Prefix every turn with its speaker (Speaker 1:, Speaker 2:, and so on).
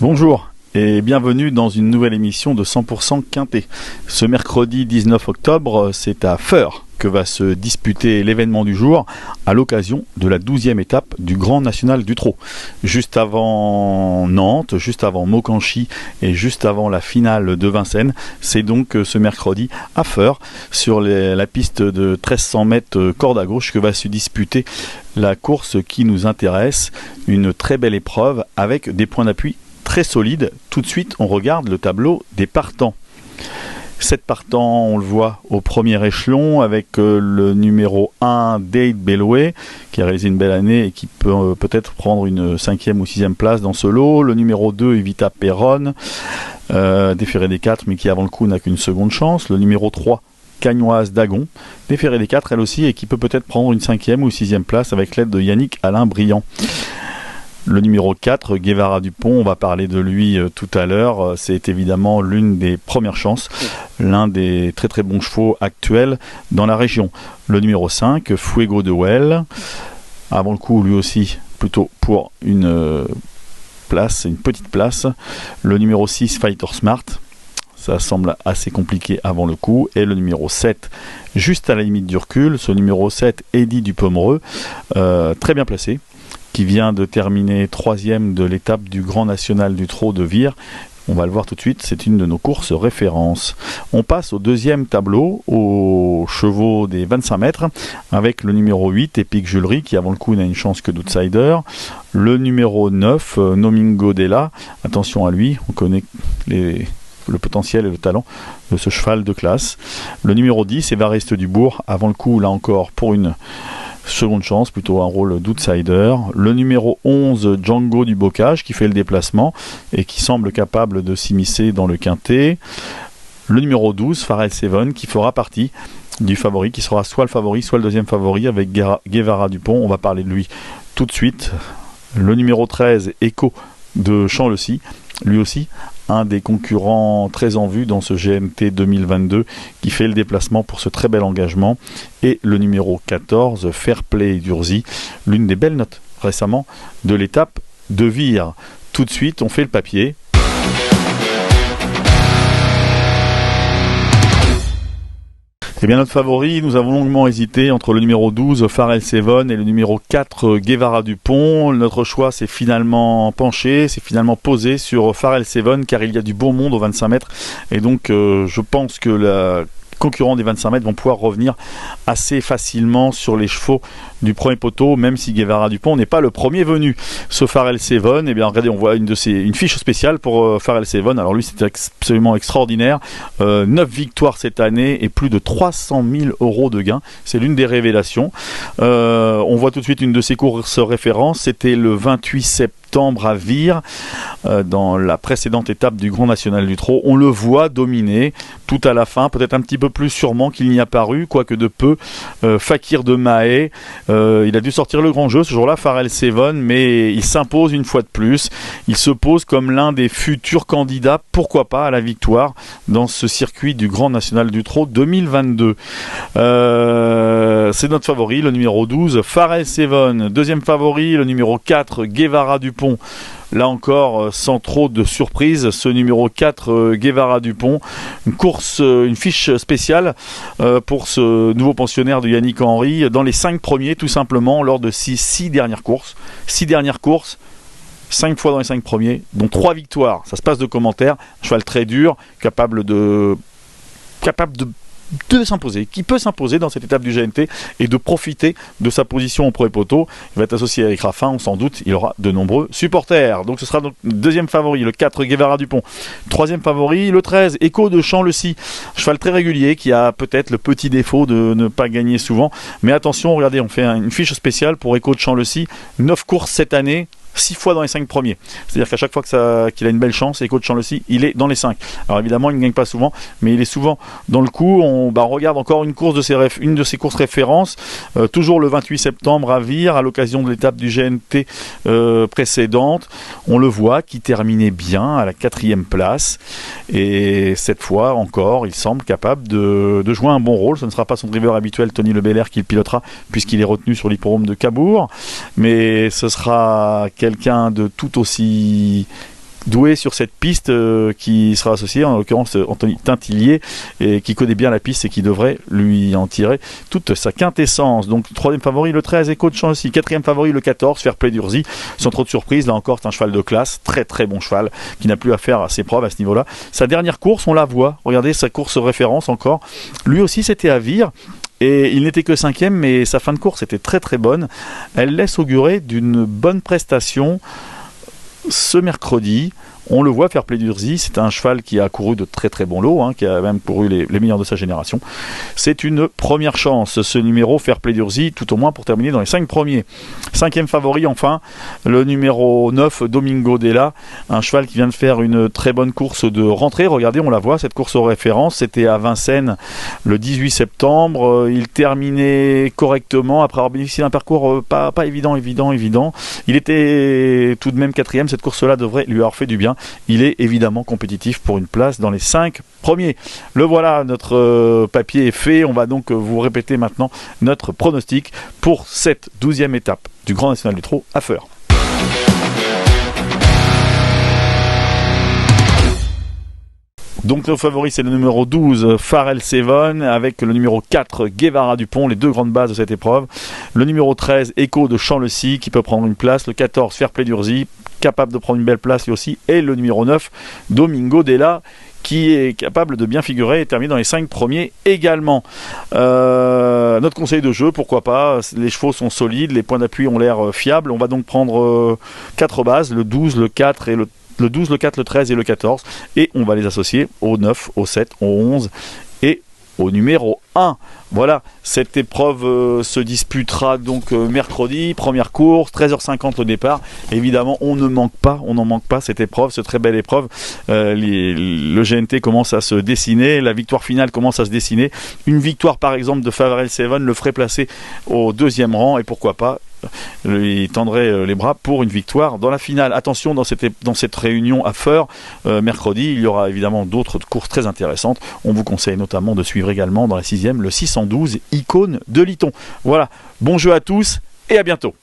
Speaker 1: Bonjour et bienvenue dans une nouvelle émission de 100% Quintet. Ce mercredi 19 octobre, c'est à Feurs que va se disputer l'événement du jour à l'occasion de la 12e étape du Grand National du Trot. Juste avant Nantes, juste avant Mokanchy et juste avant la finale de Vincennes, c'est donc ce mercredi à Feurs, sur la piste de 1300 mètres corde à gauche, que va se disputer la course qui nous intéresse. Une très belle épreuve avec des points d'appui très solides. Tout de suite, on regarde le tableau des partants. 7 partants, on le voit au premier échelon, avec le numéro 1, Dade Bellway, qui a réalisé une belle année et qui peut peut-être prendre une 5e ou 6e place dans ce lot. Le numéro 2, Evita Perron, déféré des 4, mais qui avant le coup n'a qu'une seconde chance. Le numéro 3, Cagnoise d'Agon, déféré des 4 elle aussi, et qui peut peut-être prendre une 5e ou 6e place avec l'aide de Yannick Alain Briand. Le numéro 4, Guevara Dupont, on va parler de lui tout à l'heure. C'est évidemment l'une des premières chances, l'un des très très bons chevaux actuels dans la région. Le numéro 5, Fuego de Well, avant le coup lui aussi plutôt pour une petite place. Le numéro 6, Fighter Smart, ça semble assez compliqué avant le coup. Et le numéro 7, juste à la limite du recul, ce numéro 7, Eddie Dupomereux, très bien placé, qui vient de terminer 3e de l'étape du Grand National du Trot de Vire. On va le voir tout de suite, c'est une de nos courses références. On passe au deuxième tableau, aux chevaux des 25 mètres, avec le numéro 8, Epic Julery, qui avant le coup n'a une chance que d'outsider. Le numéro 9, Nomingo Della, attention à lui, on connaît le potentiel et le talent de ce cheval de classe. Le numéro 10, Évariste Dubourg, avant le coup, là encore, pour une seconde chance, plutôt un rôle d'outsider. Le numéro 11, Django du Bocage, qui fait le déplacement et qui semble capable de s'immiscer dans le quintet. Le numéro 12, Pharrell Seven, qui fera partie du favori, qui sera soit le favori, soit le deuxième favori avec Guevara Dupont. On va parler de lui tout de suite. Le numéro 13, Echo de Champ-le-Cy, lui aussi un des concurrents très en vue dans ce GNT 2022, qui fait le déplacement pour ce très bel engagement. Et le numéro 14, Fairplay d'Urzy, l'une des belles notes récemment de l'étape de Vire. Tout de suite, on fait le papier. Eh bien, notre favori, nous avons longuement hésité entre le numéro 12, Pharrell Seven, et le numéro 4, Guevara Dupont. Notre choix s'est finalement penché, s'est finalement posé sur Pharrell Seven, car il y a du beau monde aux 25 mètres. Et donc, je pense que la concurrents des 25 mètres vont pouvoir revenir assez facilement sur les chevaux du premier poteau, même si Guevara Dupont n'est pas le premier venu. Ce Pharrell Seven, eh bien regardez, on voit une fiche spéciale pour Pharrell Seven. Alors lui, c'est absolument extraordinaire. 9 victoires cette année et plus de 300 000 € de gains. C'est l'une des révélations. On voit tout de suite une de ses courses références. C'était le 28 septembre à Vire, dans la précédente étape du Grand National du Trot. On le voit dominer tout à la fin, peut-être un petit peu plus sûrement qu'il n'y a paru, quoique de peu. Fakir de Mahé, il a dû sortir le grand jeu ce jour-là, Pharrell Seven, mais il s'impose une fois de plus. Il se pose comme l'un des futurs candidats, pourquoi pas, à la victoire dans ce circuit du Grand National du Trot 2022. C'est notre favori, le numéro 12, Pharrell Seven. Deuxième favori, le numéro 4, Guevara Dupont. Là encore, sans trop de surprise, ce numéro 4, Guevara Dupont. Une fiche spéciale pour ce nouveau pensionnaire de Yannick Henry, dans les 5 premiers, tout simplement, lors de 6 dernières courses. 6 dernières courses, 5 fois dans les 5 premiers, dont 3 victoires. Ça se passe de commentaires. Un cheval très dur, capable de s'imposer, qui peut s'imposer dans cette étape du GNT et de profiter de sa position au premier poteau. Il va être associé avec Raffin, on s'en doute, il aura de nombreux supporters. Donc ce sera donc deuxième favori, le 4, Guevara Dupont. Troisième favori, le 13, Echo de Champ-le-Cy. Cheval très régulier qui a peut-être le petit défaut de ne pas gagner souvent. Mais attention, regardez, on fait une fiche spéciale pour Echo de Champ-le-Cy. 9 courses cette année, 6 fois dans les 5 premiers. C'est-à-dire qu'à chaque fois qu'il a une belle chance, Echo de Champ-le-Cy, il est dans les 5. Alors évidemment, il ne gagne pas souvent, mais il est souvent dans le coup. On regarde encore une de ses courses références, toujours le 28 septembre à Vire, à l'occasion de l'étape du GNT précédente. On le voit qui terminait bien à la 4e place. Et cette fois encore, il semble capable de jouer un bon rôle. Ce ne sera pas son driver habituel, Tony Le Belair, qui le pilotera, puisqu'il est retenu sur l'hippodrome de Cabourg. Mais ce sera quelqu'un de tout aussi doué sur cette piste qui sera associé, en l'occurrence Anthony Tintillier, et qui connaît bien la piste et qui devrait lui en tirer toute sa quintessence. Donc troisième favori le 13, Echo de Chancy. Quatrième favori le 14, Fairplay d'Urzy. Sans trop de surprise, là encore c'est un cheval de classe, très très bon cheval, qui n'a plus à faire à ses preuves à ce niveau-là. Sa dernière course, on la voit, regardez sa course référence encore. Lui aussi c'était à Vire. Et il n'était que 5e, mais sa fin de course était très très bonne. Elle laisse augurer d'une bonne prestation ce mercredi. On le voit, Fairplay d'Urzy, c'est un cheval qui a couru de très très bons lots, qui a même couru les meilleurs de sa génération. C'est une première chance, ce numéro Fairplay d'Urzy, tout au moins pour terminer dans les 5 premiers. 5e favori enfin, le numéro 9, Domingo Della, un cheval qui vient de faire une très bonne course de rentrée. Regardez, on la voit, cette course aux références, c'était à Vincennes le 18 septembre. Il terminait correctement après avoir bénéficié d'un parcours pas évident. Il était tout de même 4e, cette course-là devrait lui avoir fait du bien. Il est évidemment compétitif pour une place dans les 5 premiers. Le voilà, notre papier est fait. On va donc vous répéter maintenant notre pronostic pour cette 12e étape du Grand National du Trot à Feurs. Donc nos favoris, c'est le numéro 12, Pharrell Sevon, avec le numéro 4, Guevara Dupont, les deux grandes bases de cette épreuve. Le numéro 13, Echo de Chamlecy, qui peut prendre une place. Le 14, Fairplay d'Urzy, capable de prendre une belle place lui aussi. Et le numéro 9, Domingo Della, qui est capable de bien figurer et terminer dans les 5 premiers également. Notre conseil de jeu, pourquoi pas, les chevaux sont solides, les points d'appui ont l'air fiables. On va donc prendre 4 bases, le 12, le 4 et le 12, le 4, le 13 et le 14, et on va les associer au 9, au 7, au 11 et au numéro 1. Voilà, cette épreuve se disputera donc mercredi, première course, 13h50 au départ. Évidemment, on n'en manque pas cette épreuve, cette très belle épreuve. Le GNT commence à se dessiner, la victoire finale commence à se dessiner. Une victoire par exemple de Pharrell Sevon le ferait placer au 2e rang, et pourquoi pas, il tendrait les bras pour une victoire dans la finale. Attention, dans cette réunion à Feurs, mercredi, il y aura évidemment d'autres courses très intéressantes. On vous conseille notamment de suivre également dans la 6e le 612 Icône de Liton. Voilà, bon jeu à tous et à bientôt.